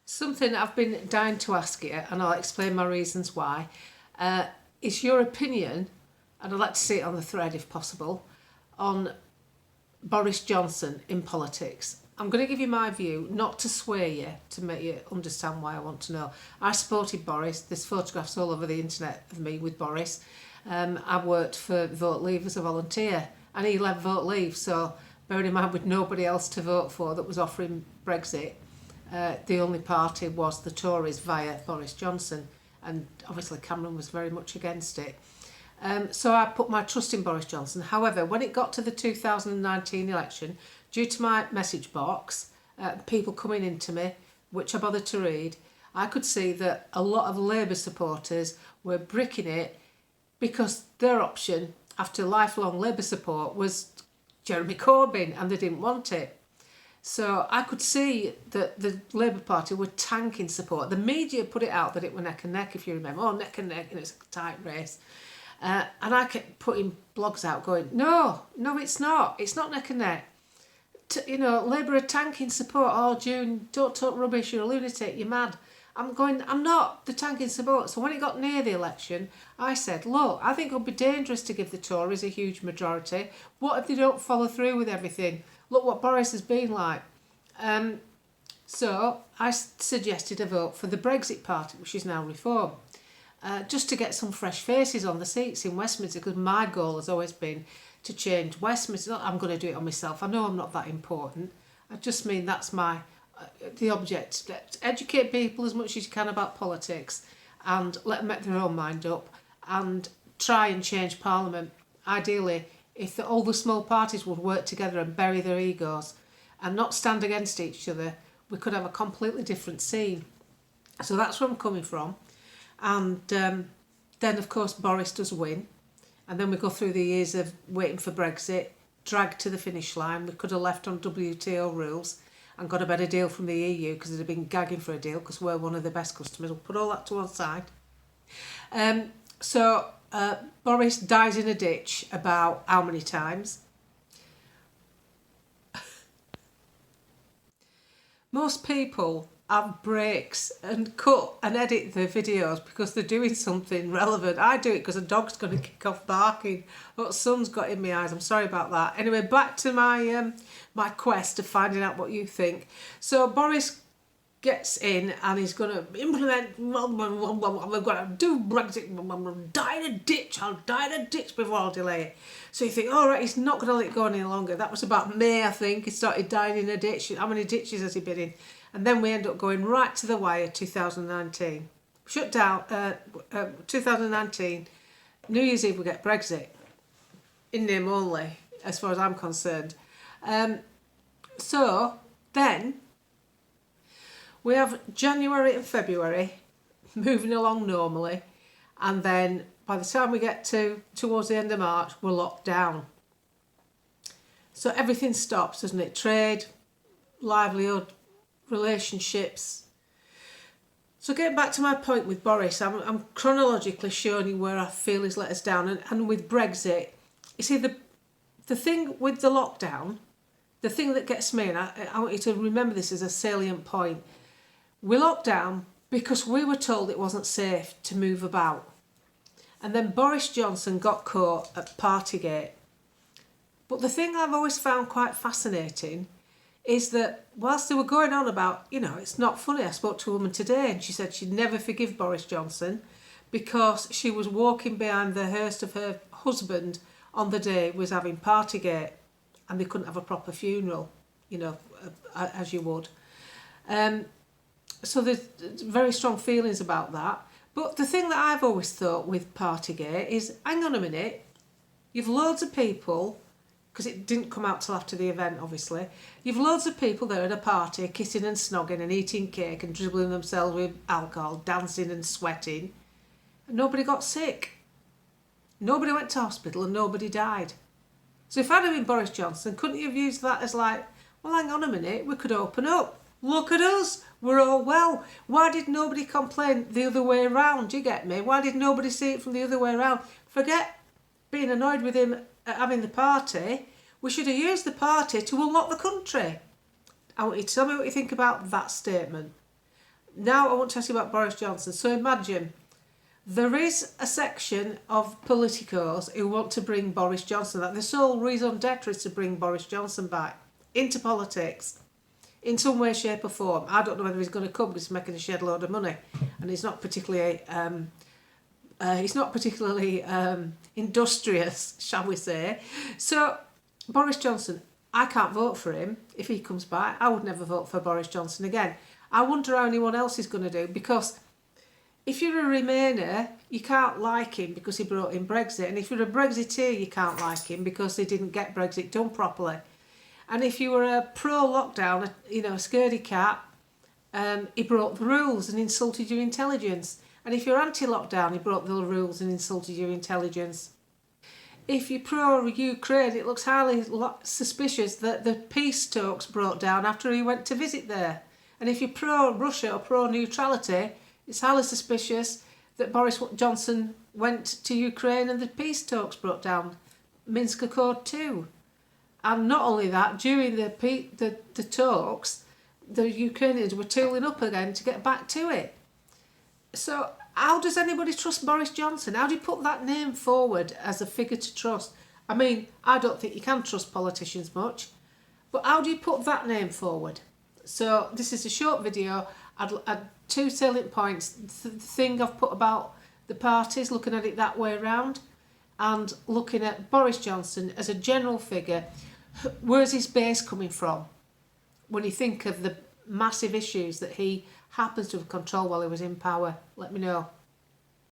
Something I've been dying to ask you, and I'll explain my reasons why, is your opinion, and I'd like to see it on the thread if possible, on Boris Johnson in politics. I'm going to give you my view, not to sway you, to make you understand why I want to know. I supported Boris. There's photographs all over the internet of me with Boris. I worked for Vote Leave as a volunteer, and he led Vote Leave, so bearing in mind with nobody else to vote for that was offering Brexit, the only party was the Tories via Boris Johnson, and obviously Cameron was very much against it. So I put my trust in Boris Johnson. However, when it got to the 2019 election, due to my message box, people coming into me, which I bothered to read, I could see that a lot of Labour supporters were bricking it because their option, after lifelong Labour support, was Jeremy Corbyn, and they didn't want it. So I could see that the Labour Party were tanking support. The media put it out that it were neck and neck, if you remember. Oh, neck and neck, and it's a tight race. And I kept putting blogs out going, no, it's not. It's not neck and neck. Labour are tanking support. Oh, June, don't talk rubbish. You're a lunatic. You're mad. I'm going, I'm not. The tanking support. So when it got near the election, I said, look, I think it would be dangerous to give the Tories a huge majority. What if they don't follow through with everything? Look what Boris has been like. So I suggested a vote for the Brexit Party, which is now Reform, just to get some fresh faces on the seats in Westminster, because my goal has always been to change Westminster. Not I'm going to do it on myself. I know I'm not that important. I just mean that's my the object. Educate people as much as you can about politics and let them make their own mind up and try and change Parliament. Ideally, if all the small parties would work together and bury their egos and not stand against each other, we could have a completely different scene. So that's where I'm coming from. And then, of course, Boris does win. And then we go through the years of waiting for Brexit, dragged to the finish line. We could have left on WTO rules and got a better deal from the EU because they'd have been gagging for a deal because we're one of the best customers. We'll put all that to one side. So Boris dies in a ditch about how many times? Most people have breaks and cut and edit their videos because they're doing something relevant. I do it because a dog's going to kick off barking. What sun's got in my eyes. I'm sorry about that. Anyway, back to my my quest of finding out what you think. So Boris gets in and he's going to implement, we're going to do Brexit, I'll die in a ditch, before I'll delay it. So you think, all right, he's not going to let it go any longer. That was about May, I think. He started dying in a ditch. How many ditches has he been in? And then we end up going right to the wire, 2019. Shut down, 2019, New Year's Eve we get Brexit. In name only, as far as I'm concerned. So then we have January and February moving along normally, and then by the time we get towards the end of March, we're locked down. So everything stops, doesn't it? Trade, livelihood, relationships. So getting back to my point with Boris, I'm chronologically showing you where I feel he's let us down, and with Brexit, you see the thing with the lockdown, the thing that gets me, and I want you to remember this as a salient point. We locked down because we were told it wasn't safe to move about. And then Boris Johnson got caught at partygate. But the thing I've always found quite fascinating is that whilst they were going on about, it's not funny. I spoke to a woman today and she said she'd never forgive Boris Johnson because she was walking behind the hearse of her husband on the day he was having partygate and they couldn't have a proper funeral, as you would. So there's very strong feelings about that. But the thing that I've always thought with partygate is, hang on a minute, you've loads of people, because it didn't come out till after the event, obviously. You've loads of people there at a party, kissing and snogging and eating cake and dribbling themselves with alcohol, dancing and sweating. And nobody got sick. Nobody went to hospital and nobody died. So if I'd have been Boris Johnson, couldn't you have used that as like, well, hang on a minute, we could open up. Look at us, we're all well. Why did nobody complain the other way around? Do you get me? Why did nobody see it from the other way around? Forget being annoyed with him at having the party. We should have used the party to unlock the country. I want you to tell me what you think about that statement. Now I want to ask you about Boris Johnson. So imagine there is a section of politicos who want to bring Boris Johnson back. The sole raison d'etre is to bring Boris Johnson back into politics in some way, shape or form. I don't know whether he's going to come because he's making a shed load of money and he's not particularly industrious, shall we say. So Boris Johnson, I can't vote for him if he comes back. I would never vote for Boris Johnson again. I wonder how anyone else is going to do, because if you're a Remainer, you can't like him because he brought in Brexit. And if you're a Brexiteer, you can't like him because they didn't get Brexit done properly. And if you were a pro-lockdown, a scaredy cat, he broke the rules and insulted your intelligence. And if you're anti-lockdown, he broke the rules and insulted your intelligence. If you're pro-Ukraine, it looks highly suspicious that the peace talks broke down after he went to visit there. And if you're pro-Russia or pro-neutrality, it's highly suspicious that Boris Johnson went to Ukraine and the peace talks broke down. Minsk Accord 2. And not only that, during the talks, the Ukrainians were tooling up again to get back to it. So how does anybody trust Boris Johnson? How do you put that name forward as a figure to trust? I mean, I don't think you can trust politicians much, but how do you put that name forward? So this is a short video. I'd two salient points. The thing I've put about the parties, looking at it that way around, and looking at Boris Johnson as a general figure. Where's his base coming from? When you think of the massive issues that he happens to have controlled while he was in power, let me know.